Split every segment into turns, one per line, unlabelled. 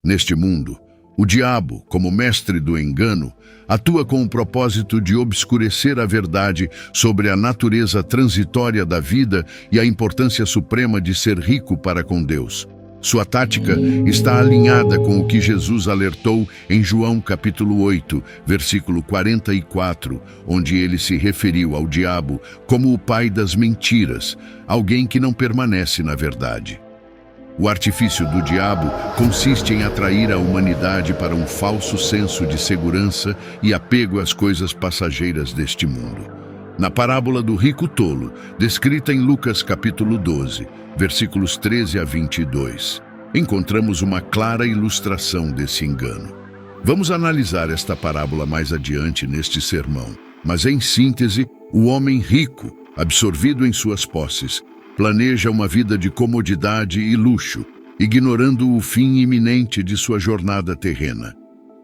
Neste mundo, o diabo, como mestre do engano, atua com o propósito de obscurecer a verdade sobre a natureza transitória da vida e a importância suprema de ser rico para com Deus. Sua tática está alinhada com o que Jesus alertou em João capítulo 8, versículo 44, onde ele se referiu ao diabo como o pai das mentiras, alguém que não permanece na verdade. O artifício do diabo consiste em atrair a humanidade para um falso senso de segurança e apego às coisas passageiras deste mundo. Na parábola do rico tolo, descrita em Lucas capítulo 12, versículos 13 a 22, encontramos uma clara ilustração desse engano. Vamos analisar esta parábola mais adiante neste sermão, mas em síntese, o homem rico, absorvido em suas posses, planeja uma vida de comodidade e luxo, ignorando o fim iminente de sua jornada terrena.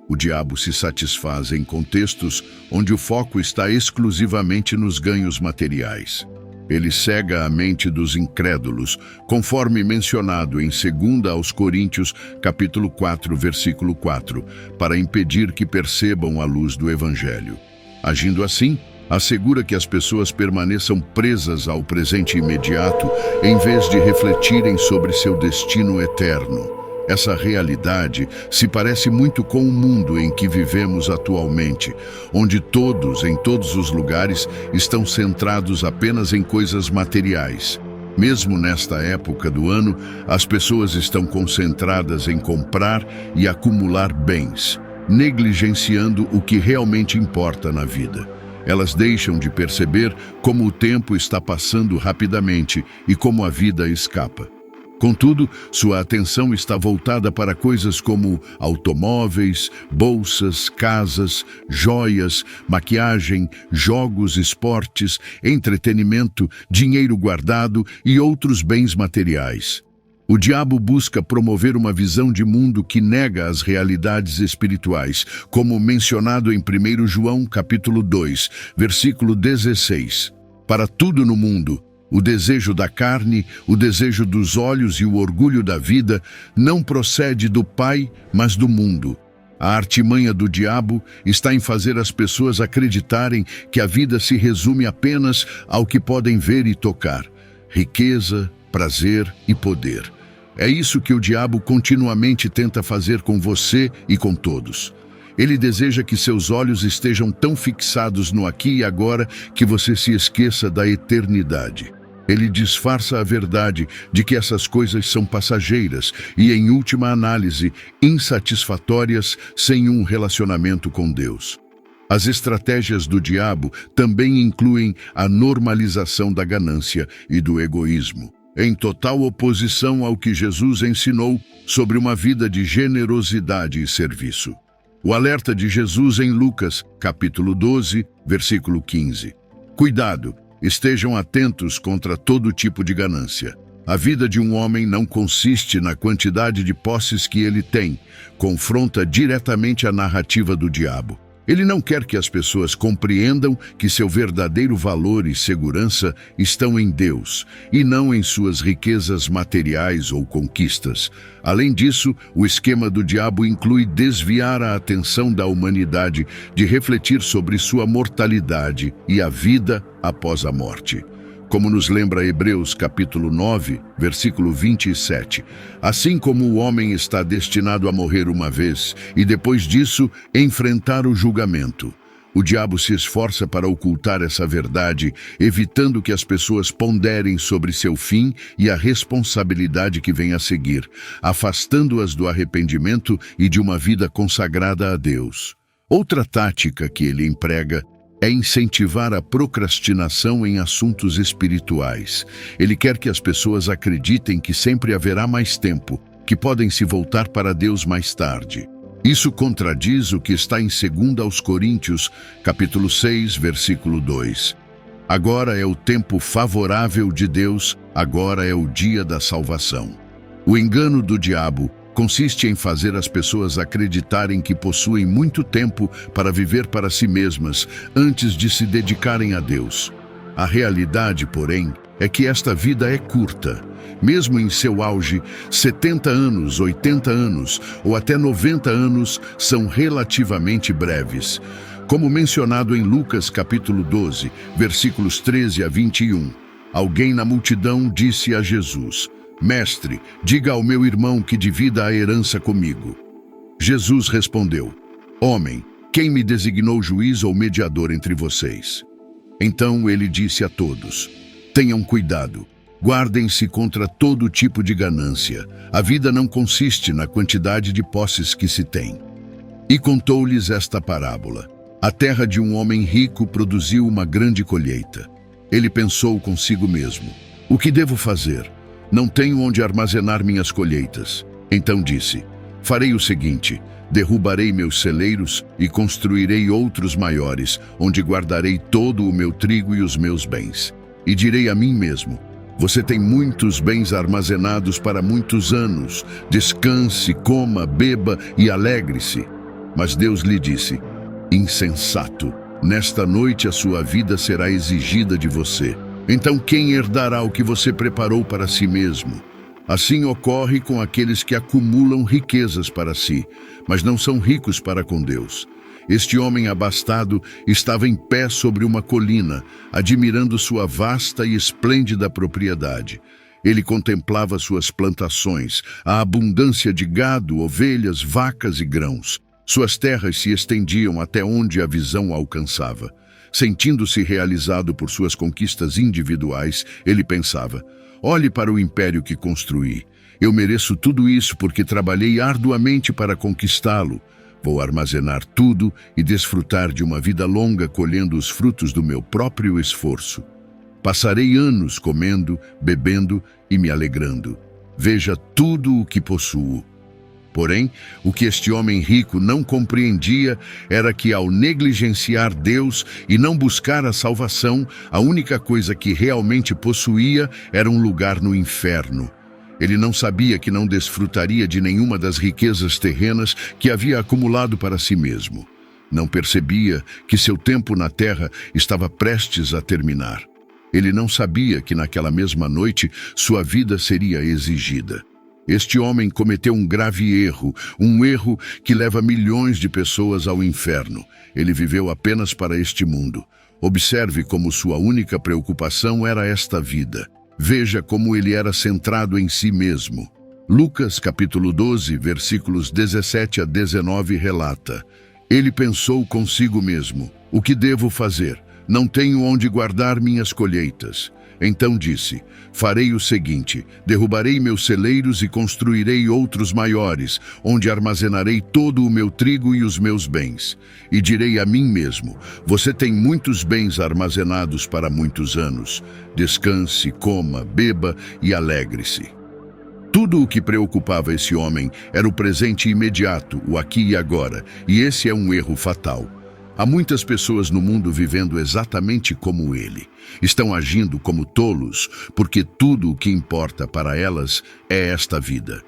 O diabo se satisfaz em contextos onde o foco está exclusivamente nos ganhos materiais. Ele cega a mente dos incrédulos, conforme mencionado em 2 aos Coríntios, capítulo 4, versículo 4, para impedir que percebam a luz do Evangelho. Agindo assim, assegura que as pessoas permaneçam presas ao presente imediato, em vez de refletirem sobre seu destino eterno. Essa realidade se parece muito com o mundo em que vivemos atualmente, onde todos, em todos os lugares, estão centrados apenas em coisas materiais. Mesmo nesta época do ano, as pessoas estão concentradas em comprar e acumular bens, negligenciando o que realmente importa na vida. Elas deixam de perceber como o tempo está passando rapidamente e como a vida escapa. Contudo, sua atenção está voltada para coisas como automóveis, bolsas, casas, joias, maquiagem, jogos, esportes, entretenimento, dinheiro guardado e outros bens materiais. O diabo busca promover uma visão de mundo que nega as realidades espirituais, como mencionado em 1 João capítulo 2, versículo 16. Para tudo no mundo, o desejo da carne, o desejo dos olhos e o orgulho da vida não procede do Pai, mas do mundo. A artimanha do diabo está em fazer as pessoas acreditarem que a vida se resume apenas ao que podem ver e tocar: riqueza, prazer e poder. É isso que o diabo continuamente tenta fazer com você e com todos. Ele deseja que seus olhos estejam tão fixados no aqui e agora que você se esqueça da eternidade. Ele disfarça a verdade de que essas coisas são passageiras e, em última análise, insatisfatórias sem um relacionamento com Deus. As estratégias do diabo também incluem a normalização da ganância e do egoísmo, em total oposição ao que Jesus ensinou sobre uma vida de generosidade e serviço. O alerta de Jesus em Lucas, capítulo 12, versículo 15. Cuidado, estejam atentos contra todo tipo de ganância. A vida de um homem não consiste na quantidade de posses que ele tem, confronta diretamente a narrativa do diabo. Ele não quer que as pessoas compreendam que seu verdadeiro valor e segurança estão em Deus, e não em suas riquezas materiais ou conquistas. Além disso, o esquema do diabo inclui desviar a atenção da humanidade de refletir sobre sua mortalidade e a vida após a morte. Como nos lembra Hebreus capítulo 9, versículo 27, assim como o homem está destinado a morrer uma vez e depois disso enfrentar o julgamento, o diabo se esforça para ocultar essa verdade, evitando que as pessoas ponderem sobre seu fim e a responsabilidade que vem a seguir, afastando-as do arrependimento e de uma vida consagrada a Deus. Outra tática que ele emprega é incentivar a procrastinação em assuntos espirituais. Ele quer que as pessoas acreditem que sempre haverá mais tempo, que podem se voltar para Deus mais tarde. Isso contradiz o que está em 2 aos Coríntios, capítulo 6, versículo 2. Agora é o tempo favorável de Deus, agora é o dia da salvação. O engano do diabo consiste em fazer as pessoas acreditarem que possuem muito tempo para viver para si mesmas antes de se dedicarem a Deus. A realidade, porém, é que esta vida é curta Mesmo em seu auge, 70 anos, 80 anos ou até 90 anos são relativamente breves. Como mencionado em Lucas capítulo 12, versículos 13 a 21, alguém na multidão disse a Jesus: Mestre, diga ao meu irmão que divida a herança comigo. Jesus respondeu: Homem, quem me designou juiz ou mediador entre vocês? Então ele disse a todos: Tenham cuidado, guardem-se contra todo tipo de ganância. A vida não consiste na quantidade de posses que se tem. E contou-lhes esta parábola. A terra de um homem rico produziu uma grande colheita. Ele pensou consigo mesmo: O que devo fazer? Não tenho onde armazenar minhas colheitas. Então disse: Farei o seguinte: derrubarei meus celeiros e construirei outros maiores, onde guardarei todo o meu trigo e os meus bens. E direi a mim mesmo: Você tem muitos bens armazenados para muitos anos. Descanse, coma, beba e alegre-se. Mas Deus lhe disse: Insensato, nesta noite a sua vida será exigida de você. Então quem herdará o que você preparou para si mesmo? Assim ocorre com aqueles que acumulam riquezas para si, mas não são ricos para com Deus. Este homem abastado estava em pé sobre uma colina, admirando sua vasta e esplêndida propriedade. Ele contemplava suas plantações, a abundância de gado, ovelhas, vacas e grãos. Suas terras se estendiam até onde a visão alcançava. Sentindo-se realizado por suas conquistas individuais, ele pensava: Olhe para o império que construí. Eu mereço tudo isso porque trabalhei arduamente para conquistá-lo. Vou armazenar tudo e desfrutar de uma vida longa colhendo os frutos do meu próprio esforço. Passarei anos comendo, bebendo e me alegrando. Veja tudo o que possuo. Porém, o que este homem rico não compreendia era que, ao negligenciar Deus e não buscar a salvação, a única coisa que realmente possuía era um lugar no inferno. Ele não sabia que não desfrutaria de nenhuma das riquezas terrenas que havia acumulado para si mesmo. Não percebia que seu tempo na terra estava prestes a terminar. Ele não sabia que naquela mesma noite sua vida seria exigida. Este homem cometeu um grave erro, um erro que leva milhões de pessoas ao inferno. Ele viveu apenas para este mundo. Observe como sua única preocupação era esta vida. Veja como ele era centrado em si mesmo. Lucas capítulo 12, versículos 17 a 19 relata: Ele pensou consigo mesmo: O que devo fazer? Não tenho onde guardar minhas colheitas. Então disse: Farei o seguinte: derrubarei meus celeiros e construirei outros maiores, onde armazenarei todo o meu trigo e os meus bens. E direi a mim mesmo: Você tem muitos bens armazenados para muitos anos. Descanse, coma, beba e alegre-se. Tudo o que preocupava esse homem era o presente imediato, o aqui e agora, e esse é um erro fatal. Há muitas pessoas no mundo vivendo exatamente como ele. Estão agindo como tolos, porque tudo o que importa para elas é esta vida.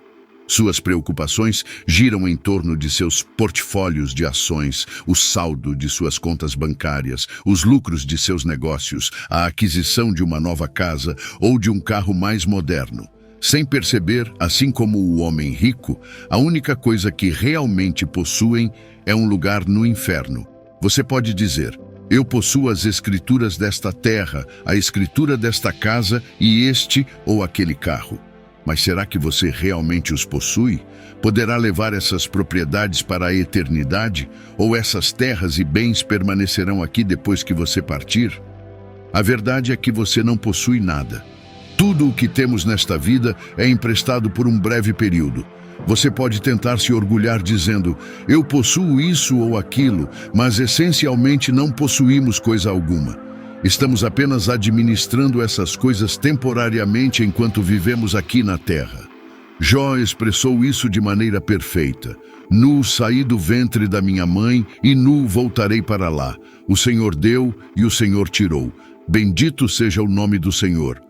Suas preocupações giram em torno de seus portfólios de ações, o saldo de suas contas bancárias, os lucros de seus negócios, a aquisição de uma nova casa ou de um carro mais moderno. Sem perceber, assim como o homem rico, a única coisa que realmente possuem é um lugar no inferno. Você pode dizer: Eu possuo as escrituras desta terra, a escritura desta casa e este ou aquele carro. Mas será que você realmente os possui? Poderá levar essas propriedades para a eternidade? Ou essas terras e bens permanecerão aqui depois que você partir? A verdade é que você não possui nada. Tudo o que temos nesta vida é emprestado por um breve período. Você pode tentar se orgulhar dizendo: Eu possuo isso ou aquilo, mas essencialmente não possuímos coisa alguma. Estamos apenas administrando essas coisas temporariamente enquanto vivemos aqui na terra. Jó expressou isso de maneira perfeita. Nu saí do ventre da minha mãe e nu voltarei para lá. O Senhor deu e o Senhor tirou. Bendito seja o nome do Senhor.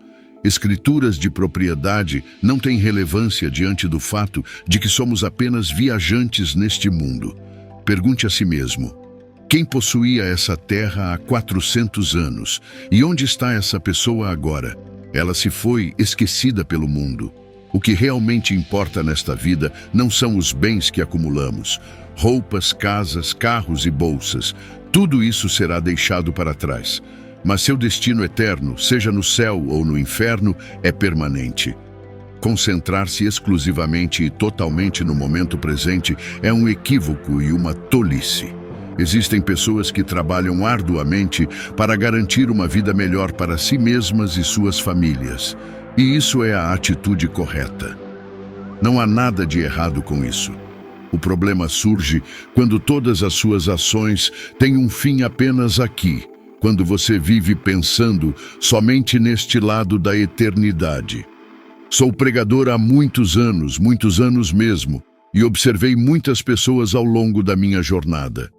Escrituras de propriedade não têm relevância diante do fato de que somos apenas viajantes neste mundo. Pergunte a si mesmo: quem possuía essa terra há 400 anos? E onde está essa pessoa agora? Ela se foi esquecida pelo mundo. O que realmente importa nesta vida não são os bens que acumulamos. Roupas, casas, carros e bolsas. Tudo isso será deixado para trás. Mas seu destino eterno, seja no céu ou no inferno, é permanente. Concentrar-se exclusivamente e totalmente no momento presente é um equívoco e uma tolice. Existem pessoas que trabalham arduamente para garantir uma vida melhor para si mesmas e suas famílias. E isso é a atitude correta. Não há nada de errado com isso. O problema surge quando todas as suas ações têm um fim apenas aqui, quando você vive pensando somente neste lado da eternidade. Sou pregador há muitos anos mesmo, e observei muitas pessoas ao longo da minha jornada.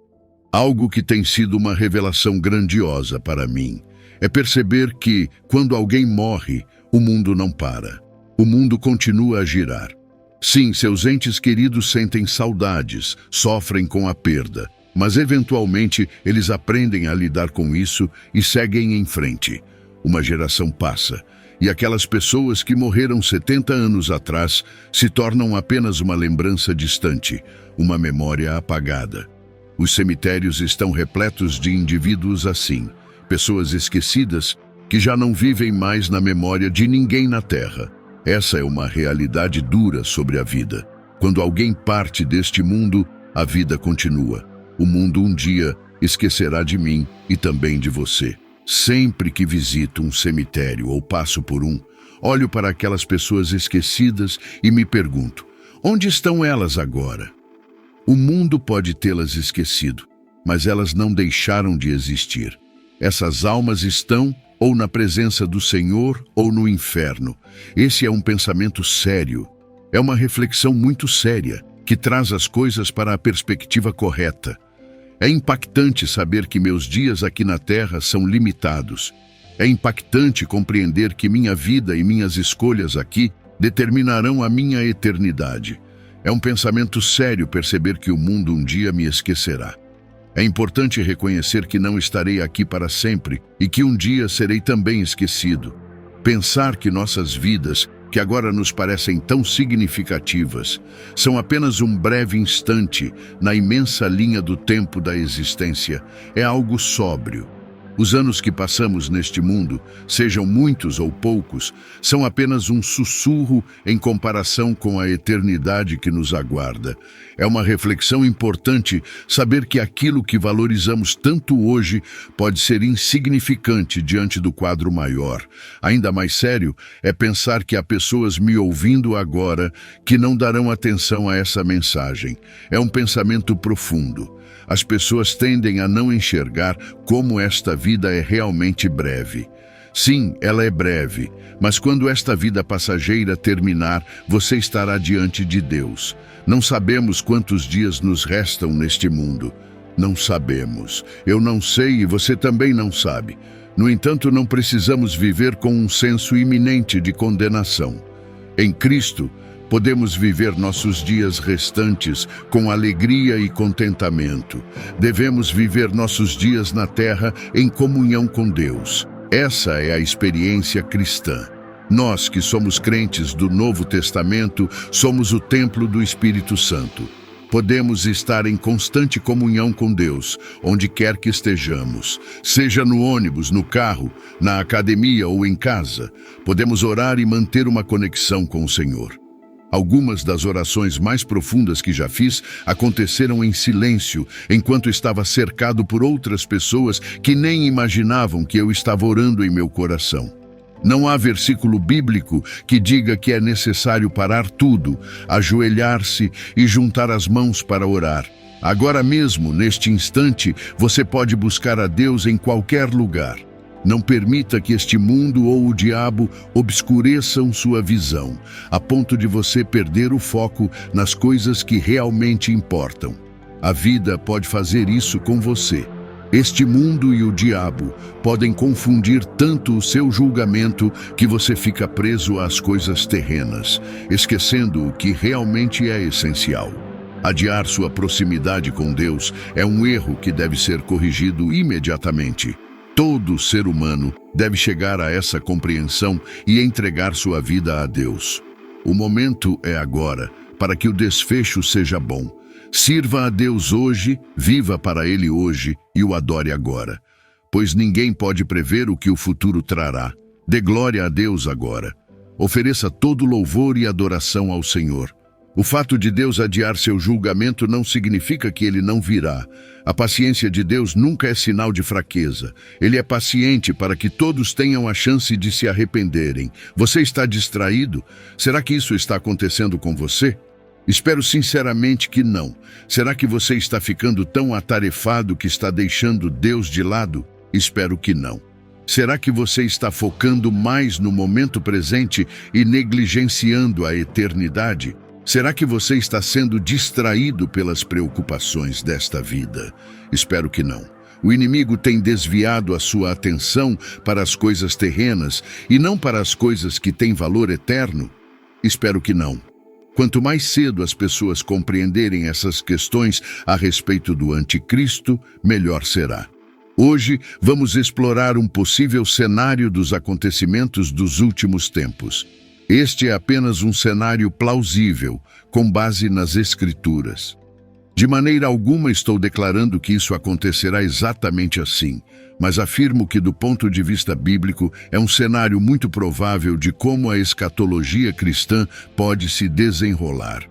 Algo que tem sido uma revelação grandiosa para mim é perceber que, quando alguém morre, o mundo não para. O mundo continua a girar. Sim, seus entes queridos sentem saudades, sofrem com a perda, mas eventualmente eles aprendem a lidar com isso e seguem em frente. Uma geração passa, e aquelas pessoas que morreram 70 anos atrás se tornam apenas uma lembrança distante, uma memória apagada. Os cemitérios estão repletos de indivíduos assim, pessoas esquecidas que já não vivem mais na memória de ninguém na Terra. Essa é uma realidade dura sobre a vida. Quando alguém parte deste mundo, a vida continua. O mundo um dia esquecerá de mim e também de você. Sempre que visito um cemitério ou passo por um, olho para aquelas pessoas esquecidas e me pergunto, onde estão elas agora? O mundo pode tê-las esquecido, mas elas não deixaram de existir. Essas almas estão ou na presença do Senhor ou no inferno. Esse é um pensamento sério. É uma reflexão muito séria, que traz as coisas para a perspectiva correta. É impactante saber que meus dias aqui na Terra são limitados. É impactante compreender que minha vida e minhas escolhas aqui determinarão a minha eternidade. É um pensamento sério perceber que o mundo um dia me esquecerá. É importante reconhecer que não estarei aqui para sempre e que um dia serei também esquecido. Pensar que nossas vidas, que agora nos parecem tão significativas, são apenas um breve instante na imensa linha do tempo da existência, é algo sóbrio. Os anos que passamos neste mundo, sejam muitos ou poucos, são apenas um sussurro em comparação com a eternidade que nos aguarda. É uma reflexão importante saber que aquilo que valorizamos tanto hoje pode ser insignificante diante do quadro maior. Ainda mais sério é pensar que há pessoas me ouvindo agora que não darão atenção a essa mensagem. É um pensamento profundo. As pessoas tendem a não enxergar como esta vida é realmente breve. Sim, ela é breve, mas quando esta vida passageira terminar, você estará diante de Deus. Não sabemos quantos dias nos restam neste mundo. Não sabemos. Eu não sei e você também não sabe. No entanto, não precisamos viver com um senso iminente de condenação. Em Cristo, podemos viver nossos dias restantes com alegria e contentamento. Devemos viver nossos dias na terra em comunhão com Deus. Essa é a experiência cristã. Nós que somos crentes do Novo Testamento, somos o templo do Espírito Santo. Podemos estar em constante comunhão com Deus, onde quer que estejamos, seja no ônibus, no carro, na academia ou em casa. Podemos orar e manter uma conexão com o Senhor. Algumas das orações mais profundas que já fiz aconteceram em silêncio, enquanto estava cercado por outras pessoas que nem imaginavam que eu estava orando em meu coração. Não há versículo bíblico que diga que é necessário parar tudo, ajoelhar-se e juntar as mãos para orar. Agora mesmo, neste instante, você pode buscar a Deus em qualquer lugar. Não permita que este mundo ou o diabo obscureçam sua visão, a ponto de você perder o foco nas coisas que realmente importam. A vida pode fazer isso com você. Este mundo e o diabo podem confundir tanto o seu julgamento que você fica preso às coisas terrenas, esquecendo o que realmente é essencial. Adiar sua proximidade com Deus é um erro que deve ser corrigido imediatamente. Todo ser humano deve chegar a essa compreensão e entregar sua vida a Deus. O momento é agora, para que o desfecho seja bom. Sirva a Deus hoje, viva para Ele hoje e o adore agora. Pois ninguém pode prever o que o futuro trará. Dê glória a Deus agora. Ofereça todo louvor e adoração ao Senhor. O fato de Deus adiar seu julgamento não significa que Ele não virá. A paciência de Deus nunca é sinal de fraqueza. Ele é paciente para que todos tenham a chance de se arrependerem. Você está distraído? Será que isso está acontecendo com você? Espero sinceramente que não. Será que você está ficando tão atarefado que está deixando Deus de lado? Espero que não. Será que você está focando mais no momento presente e negligenciando a eternidade? Será que você está sendo distraído pelas preocupações desta vida? Espero que não. O inimigo tem desviado a sua atenção para as coisas terrenas e não para as coisas que têm valor eterno? Espero que não. Quanto mais cedo as pessoas compreenderem essas questões a respeito do anticristo, melhor será. Hoje, vamos explorar um possível cenário dos acontecimentos dos últimos tempos. Este é apenas um cenário plausível, com base nas Escrituras. De maneira alguma estou declarando que isso acontecerá exatamente assim, mas afirmo que, do ponto de vista bíblico, é um cenário muito provável de como a escatologia cristã pode se desenrolar.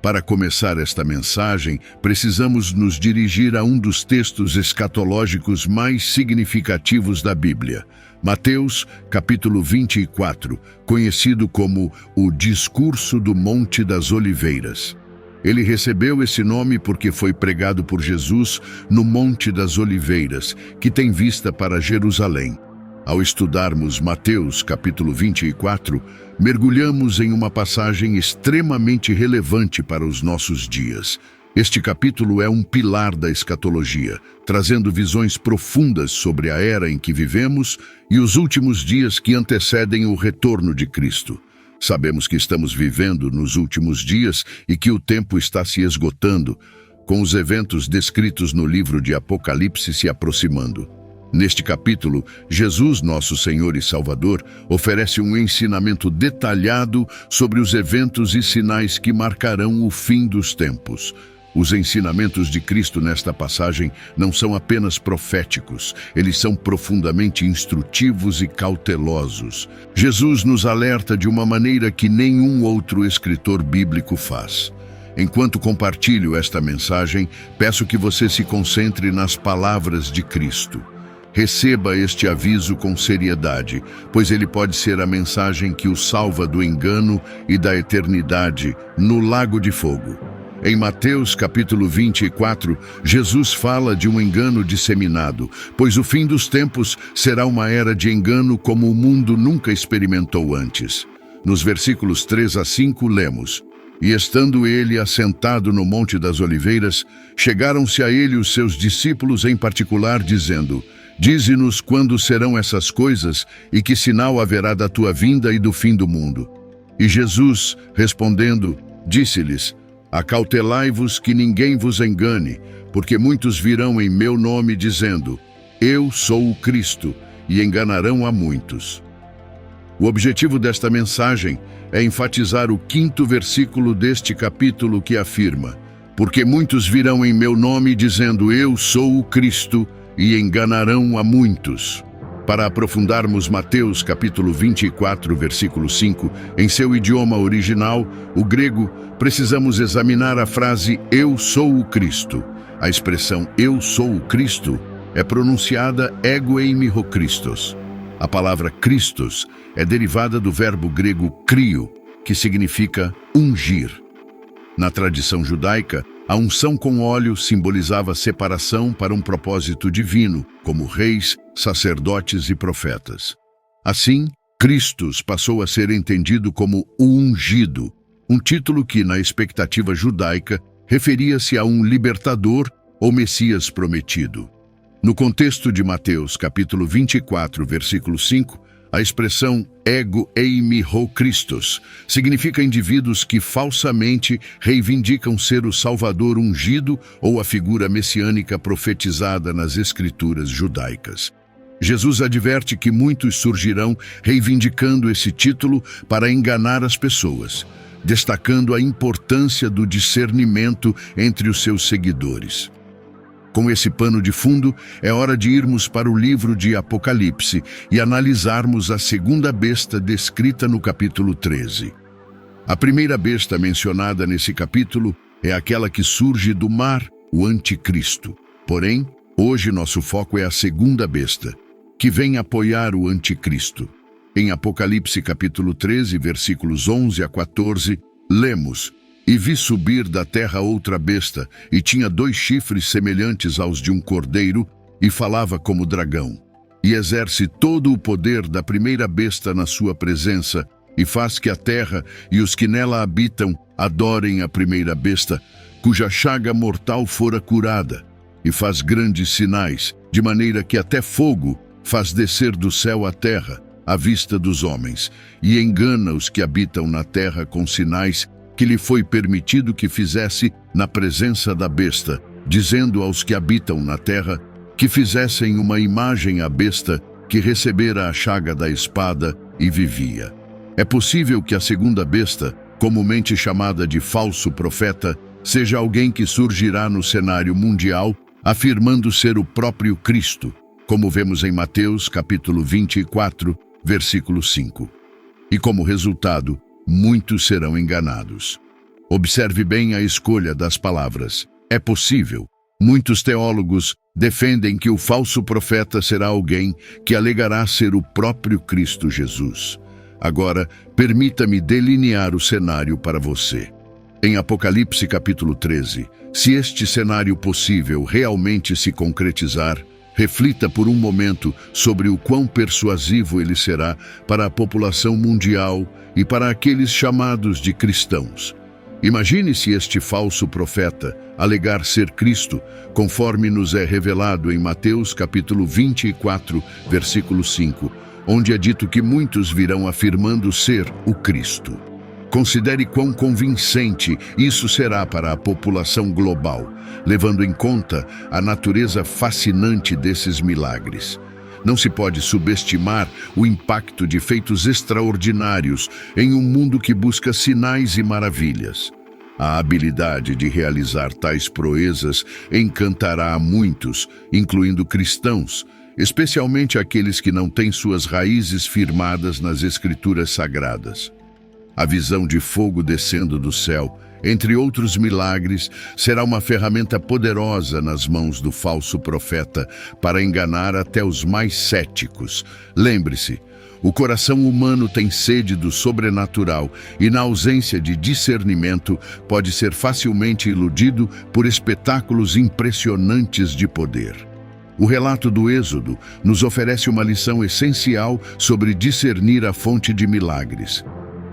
Para começar esta mensagem, precisamos nos dirigir a um dos textos escatológicos mais significativos da Bíblia. Mateus, capítulo 24, conhecido como o Discurso do Monte das Oliveiras. Ele recebeu esse nome porque foi pregado por Jesus no Monte das Oliveiras, que tem vista para Jerusalém. Ao estudarmos Mateus, capítulo 24, mergulhamos em uma passagem extremamente relevante para os nossos dias. Este capítulo é um pilar da escatologia, trazendo visões profundas sobre a era em que vivemos e os últimos dias que antecedem o retorno de Cristo. Sabemos que estamos vivendo nos últimos dias e que o tempo está se esgotando, com os eventos descritos no livro de Apocalipse se aproximando. Neste capítulo, Jesus, nosso Senhor e Salvador, oferece um ensinamento detalhado sobre os eventos e sinais que marcarão o fim dos tempos. Os ensinamentos de Cristo nesta passagem não são apenas proféticos, eles são profundamente instrutivos e cautelosos. Jesus nos alerta de uma maneira que nenhum outro escritor bíblico faz. Enquanto compartilho esta mensagem, peço que você se concentre nas palavras de Cristo. Receba este aviso com seriedade, pois ele pode ser a mensagem que o salva do engano e da eternidade no lago de fogo. Em Mateus capítulo 24, Jesus fala de um engano disseminado, pois o fim dos tempos será uma era de engano como o mundo nunca experimentou antes. Nos versículos 3 a 5 lemos: E estando ele assentado no Monte das Oliveiras, chegaram-se a ele os seus discípulos em particular, dizendo: Dize-nos quando serão essas coisas e que sinal haverá da tua vinda e do fim do mundo. E Jesus, respondendo, disse-lhes: Acautelai-vos que ninguém vos engane, porque muitos virão em meu nome dizendo: Eu sou o Cristo, e enganarão a muitos. O objetivo desta mensagem é enfatizar o 5º versículo deste capítulo que afirma: Porque muitos virão em meu nome dizendo: Eu sou o Cristo, e enganarão a muitos. Para aprofundarmos Mateus capítulo 24, versículo 5, em seu idioma original, o grego, precisamos examinar a frase Eu sou o Cristo. A expressão Eu sou o Cristo é pronunciada ego eimi ho Christos. A palavra Christos é derivada do verbo grego krio, que significa ungir. Na tradição judaica, a unção com óleo simbolizava separação para um propósito divino, como reis, sacerdotes e profetas. Assim, Christos passou a ser entendido como o ungido, um título que, na expectativa judaica, referia-se a um libertador ou Messias prometido. No contexto de Mateus, capítulo 24, versículo 5, a expressão ego eimi ho Christos significa indivíduos que falsamente reivindicam ser o Salvador ungido ou a figura messiânica profetizada nas escrituras judaicas. Jesus adverte que muitos surgirão reivindicando esse título para enganar as pessoas, destacando a importância do discernimento entre os seus seguidores. Com esse pano de fundo, é hora de irmos para o livro de Apocalipse e analisarmos a segunda besta descrita no capítulo 13. A primeira besta mencionada nesse capítulo é aquela que surge do mar, o Anticristo. Porém, hoje nosso foco é a segunda besta, que vem apoiar o Anticristo. Em Apocalipse capítulo 13, versículos 11 a 14, lemos: "E vi subir da terra outra besta, e tinha 2 chifres semelhantes aos de um cordeiro, e falava como dragão. E exerce todo o poder da primeira besta na sua presença, e faz que a terra e os que nela habitam adorem a primeira besta, cuja chaga mortal fora curada, e faz grandes sinais, de maneira que até fogo faz descer do céu à terra, à vista dos homens, e engana os que habitam na terra com sinais que lhe foi permitido que fizesse na presença da besta, dizendo aos que habitam na terra que fizessem uma imagem à besta que recebera a chaga da espada e vivia." É possível que a segunda besta, comumente chamada de falso profeta, seja alguém que surgirá no cenário mundial afirmando ser o próprio Cristo, como vemos em Mateus capítulo 24, versículo 5. E como resultado, muitos serão enganados. Observe bem a escolha das palavras. É possível. Muitos teólogos defendem que o falso profeta será alguém que alegará ser o próprio Cristo Jesus. Agora, permita-me delinear o cenário para você. Em Apocalipse capítulo 13, se este cenário possível realmente se concretizar, reflita por um momento sobre o quão persuasivo ele será para a população mundial e para aqueles chamados de cristãos. Imagine se este falso profeta alegar ser Cristo, conforme nos é revelado em Mateus capítulo 24, versículo 5, onde é dito que muitos virão afirmando ser o Cristo. Considere quão convincente isso será para a população global, levando em conta a natureza fascinante desses milagres. Não se pode subestimar o impacto de feitos extraordinários em um mundo que busca sinais e maravilhas. A habilidade de realizar tais proezas encantará a muitos, incluindo cristãos, especialmente aqueles que não têm suas raízes firmadas nas Escrituras Sagradas. A visão de fogo descendo do céu, entre outros milagres, será uma ferramenta poderosa nas mãos do falso profeta para enganar até os mais céticos. Lembre-se, o coração humano tem sede do sobrenatural e, na ausência de discernimento, pode ser facilmente iludido por espetáculos impressionantes de poder. O relato do Êxodo nos oferece uma lição essencial sobre discernir a fonte de milagres.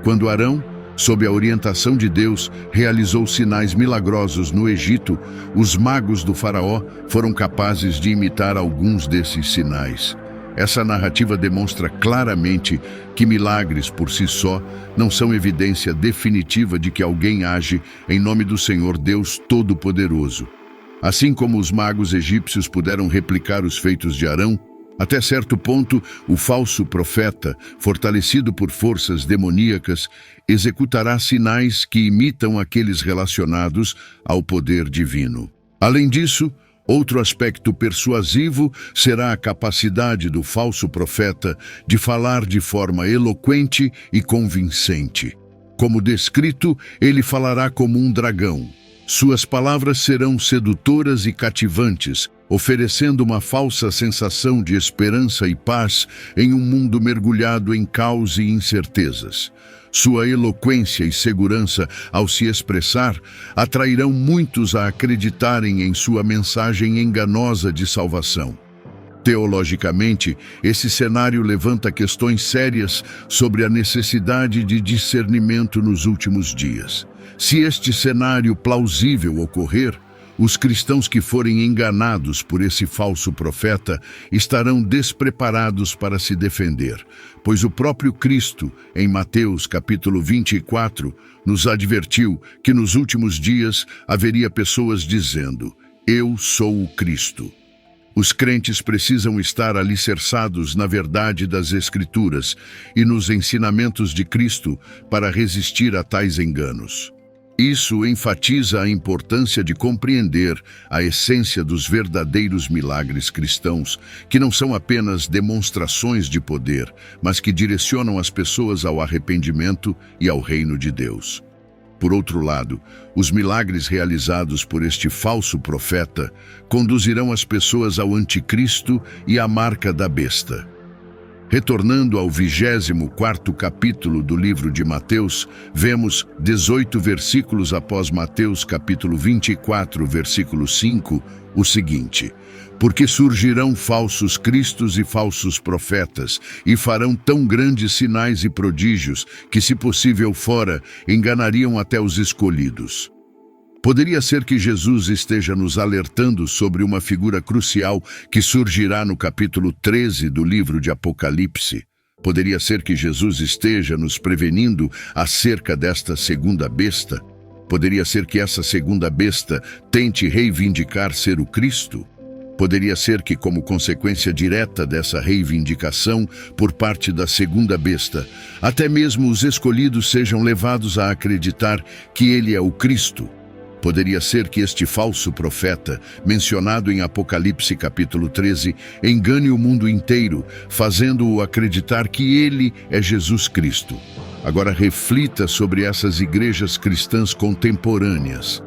Quando Arão, sob a orientação de Deus, realizou sinais milagrosos no Egito, os magos do faraó foram capazes de imitar alguns desses sinais. Essa narrativa demonstra claramente que milagres por si só não são evidência definitiva de que alguém age em nome do Senhor Deus Todo-Poderoso. Assim como os magos egípcios puderam replicar os feitos de Arão, até certo ponto, o falso profeta, fortalecido por forças demoníacas, executará sinais que imitam aqueles relacionados ao poder divino. Além disso, outro aspecto persuasivo será a capacidade do falso profeta de falar de forma eloquente e convincente. Como descrito, ele falará como um dragão. Suas palavras serão sedutoras e cativantes, oferecendo uma falsa sensação de esperança e paz em um mundo mergulhado em caos e incertezas. Sua eloquência e segurança ao se expressar atrairão muitos a acreditarem em sua mensagem enganosa de salvação. Teologicamente, esse cenário levanta questões sérias sobre a necessidade de discernimento nos últimos dias. Se este cenário plausível ocorrer, os cristãos que forem enganados por esse falso profeta estarão despreparados para se defender, pois o próprio Cristo, em Mateus capítulo 24, nos advertiu que nos últimos dias haveria pessoas dizendo: "Eu sou o Cristo". Os crentes precisam estar alicerçados na verdade das Escrituras e nos ensinamentos de Cristo para resistir a tais enganos. Isso enfatiza a importância de compreender a essência dos verdadeiros milagres cristãos, que não são apenas demonstrações de poder, mas que direcionam as pessoas ao arrependimento e ao reino de Deus. Por outro lado, os milagres realizados por este falso profeta conduzirão as pessoas ao anticristo e à marca da besta. Retornando ao 24º capítulo do livro de Mateus, vemos 18 versículos após Mateus capítulo 24, versículo 5, o seguinte: porque surgirão falsos cristos e falsos profetas, e farão tão grandes sinais e prodígios, que, se possível fora, enganariam até os escolhidos. Poderia ser que Jesus esteja nos alertando sobre uma figura crucial que surgirá no capítulo 13 do livro de Apocalipse. Poderia ser que Jesus esteja nos prevenindo acerca desta segunda besta. Poderia ser que essa segunda besta tente reivindicar ser o Cristo. Poderia ser que, como consequência direta dessa reivindicação por parte da segunda besta, até mesmo os escolhidos sejam levados a acreditar que ele é o Cristo. Poderia ser que este falso profeta, mencionado em Apocalipse capítulo 13, engane o mundo inteiro, fazendo-o acreditar que ele é Jesus Cristo. Agora reflita sobre essas igrejas cristãs contemporâneas.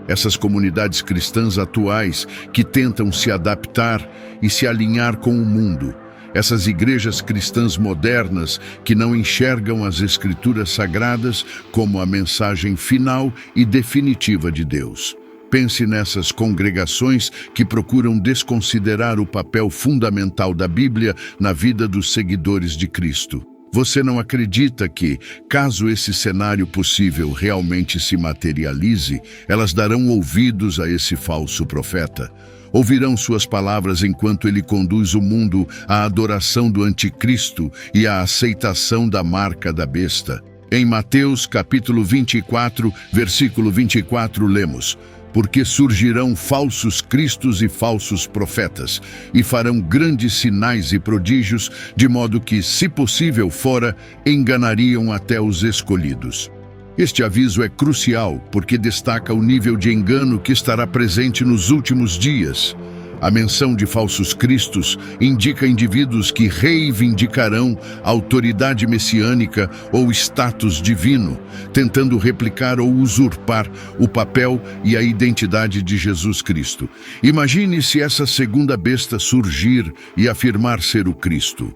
Essas comunidades cristãs atuais que tentam se adaptar e se alinhar com o mundo. Essas igrejas cristãs modernas que não enxergam as Escrituras Sagradas como a mensagem final e definitiva de Deus. Pense nessas congregações que procuram desconsiderar o papel fundamental da Bíblia na vida dos seguidores de Cristo. Você não acredita que, caso esse cenário possível realmente se materialize, elas darão ouvidos a esse falso profeta? Ouvirão suas palavras enquanto ele conduz o mundo à adoração do anticristo e à aceitação da marca da besta? Em Mateus capítulo 24, versículo 24, lemos: porque surgirão falsos cristos e falsos profetas, e farão grandes sinais e prodígios, de modo que, se possível fora, enganariam até os escolhidos. Este aviso é crucial porque destaca o nível de engano que estará presente nos últimos dias. A menção de falsos cristos indica indivíduos que reivindicarão autoridade messiânica ou status divino, tentando replicar ou usurpar o papel e a identidade de Jesus Cristo. Imagine se essa segunda besta surgir e afirmar ser o Cristo.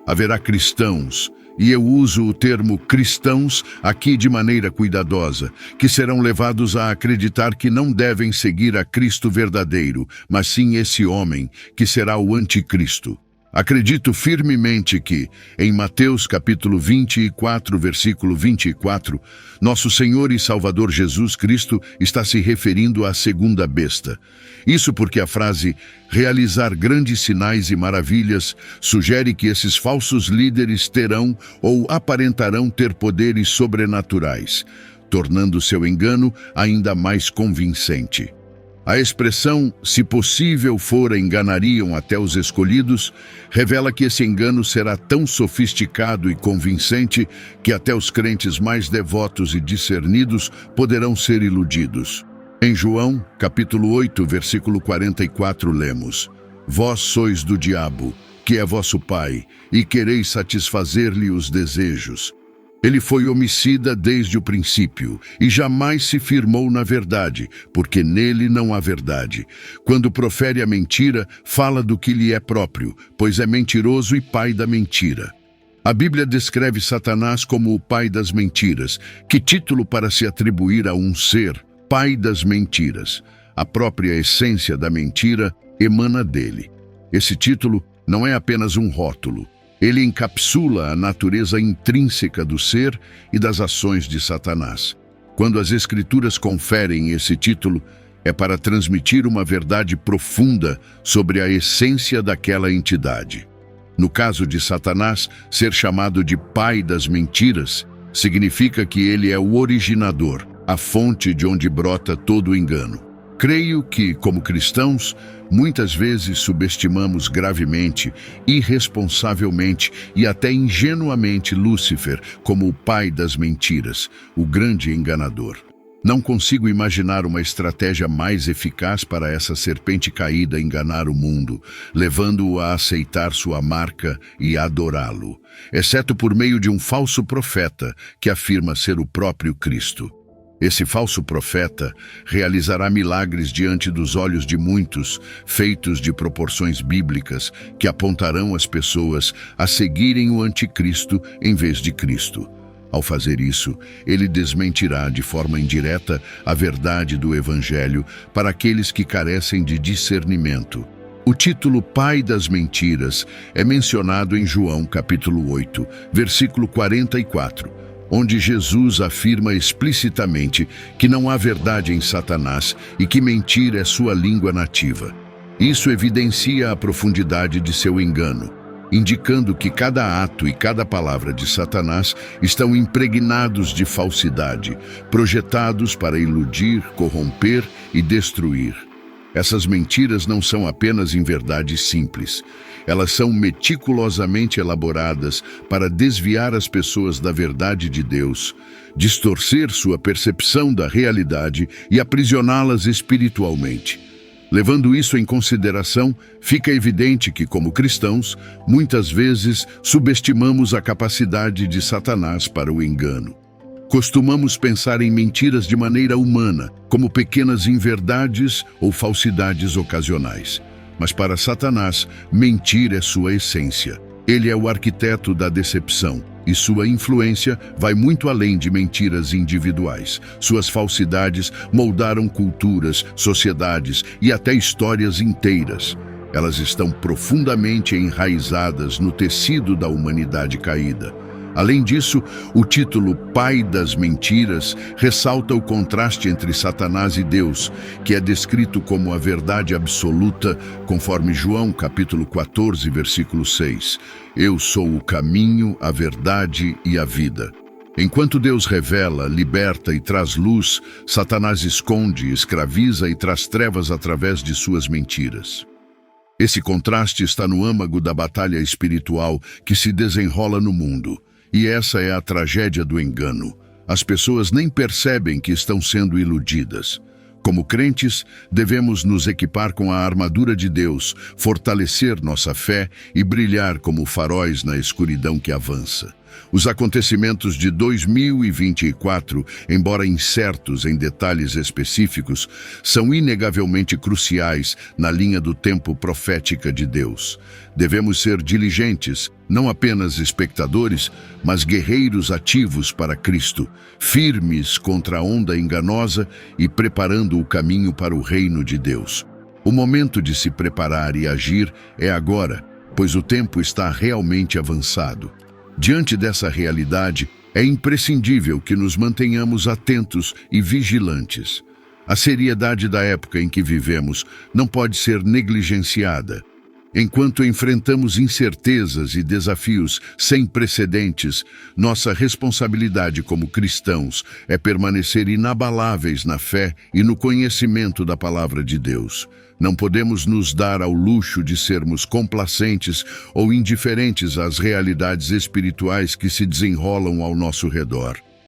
Haverá cristãos, e eu uso o termo cristãos aqui de maneira cuidadosa, que serão levados a acreditar que não devem seguir a Cristo verdadeiro, mas sim esse homem, que será o anticristo. Acredito firmemente que, em Mateus capítulo 24, versículo 24, nosso Senhor e Salvador Jesus Cristo está se referindo à segunda besta. Isso porque a frase realizar grandes sinais e maravilhas sugere que esses falsos líderes terão ou aparentarão ter poderes sobrenaturais, tornando seu engano ainda mais convincente. A expressão, se possível fora, enganariam até os escolhidos, revela que esse engano será tão sofisticado e convincente que até os crentes mais devotos e discernidos poderão ser iludidos. Em João, capítulo 8, versículo 44, lemos: vós sois do diabo, que é vosso pai, e quereis satisfazer-lhe os desejos. Ele foi homicida desde o princípio e jamais se firmou na verdade, porque nele não há verdade. Quando profere a mentira, fala do que lhe é próprio, pois é mentiroso e pai da mentira. A Bíblia descreve Satanás como o pai das mentiras. Que título para se atribuir a um ser, pai das mentiras. A própria essência da mentira emana dele. Esse título não é apenas um rótulo. Ele encapsula a natureza intrínseca do ser e das ações de Satanás. Quando as Escrituras conferem esse título, é para transmitir uma verdade profunda sobre a essência daquela entidade. No caso de Satanás, ser chamado de pai das mentiras significa que ele é o originador, a fonte de onde brota todo o engano. Creio que, como cristãos, muitas vezes subestimamos gravemente, irresponsavelmente e até ingenuamente Lúcifer como o pai das mentiras, o grande enganador. Não consigo imaginar uma estratégia mais eficaz para essa serpente caída enganar o mundo, levando-o a aceitar sua marca e adorá-lo, exceto por meio de um falso profeta que afirma ser o próprio Cristo. Esse falso profeta realizará milagres diante dos olhos de muitos, feitos de proporções bíblicas, que apontarão as pessoas a seguirem o anticristo em vez de Cristo. Ao fazer isso, ele desmentirá de forma indireta a verdade do Evangelho para aqueles que carecem de discernimento. O título Pai das Mentiras é mencionado em João capítulo 8, versículo 44, onde Jesus afirma explicitamente que não há verdade em Satanás e que mentir é sua língua nativa. Isso evidencia a profundidade de seu engano, indicando que cada ato e cada palavra de Satanás estão impregnados de falsidade, projetados para iludir, corromper e destruir. Essas mentiras não são apenas inverdades simples. Elas são meticulosamente elaboradas para desviar as pessoas da verdade de Deus, distorcer sua percepção da realidade e aprisioná-las espiritualmente. Levando isso em consideração, fica evidente que, como cristãos, muitas vezes subestimamos a capacidade de Satanás para o engano. Costumamos pensar em mentiras de maneira humana, como pequenas inverdades ou falsidades ocasionais. Mas para Satanás, mentir é sua essência. Ele é o arquiteto da decepção, e sua influência vai muito além de mentiras individuais. Suas falsidades moldaram culturas, sociedades e até histórias inteiras. Elas estão profundamente enraizadas no tecido da humanidade caída. Além disso, o título Pai das Mentiras ressalta o contraste entre Satanás e Deus, que é descrito como a verdade absoluta, conforme João capítulo 14, versículo 6. Eu sou o caminho, a verdade e a vida. Enquanto Deus revela, liberta e traz luz, Satanás esconde, escraviza e traz trevas através de suas mentiras. Esse contraste está no âmago da batalha espiritual que se desenrola no mundo. E essa é a tragédia do engano. As pessoas nem percebem que estão sendo iludidas. Como crentes, devemos nos equipar com a armadura de Deus, fortalecer nossa fé e brilhar como faróis na escuridão que avança. Os acontecimentos de 2024, embora incertos em detalhes específicos, são inegavelmente cruciais na linha do tempo profética de Deus. Devemos ser diligentes, não apenas espectadores, mas guerreiros ativos para Cristo, firmes contra a onda enganosa e preparando o caminho para o reino de Deus. O momento de se preparar e agir é agora, pois o tempo está realmente avançado. Diante dessa realidade, é imprescindível que nos mantenhamos atentos e vigilantes. A seriedade da época em que vivemos não pode ser negligenciada. Enquanto enfrentamos incertezas e desafios sem precedentes, nossa responsabilidade como cristãos é permanecer inabaláveis na fé e no conhecimento da palavra de Deus. Não podemos nos dar ao luxo de sermos complacentes ou indiferentes às realidades espirituais que se desenrolam ao nosso redor.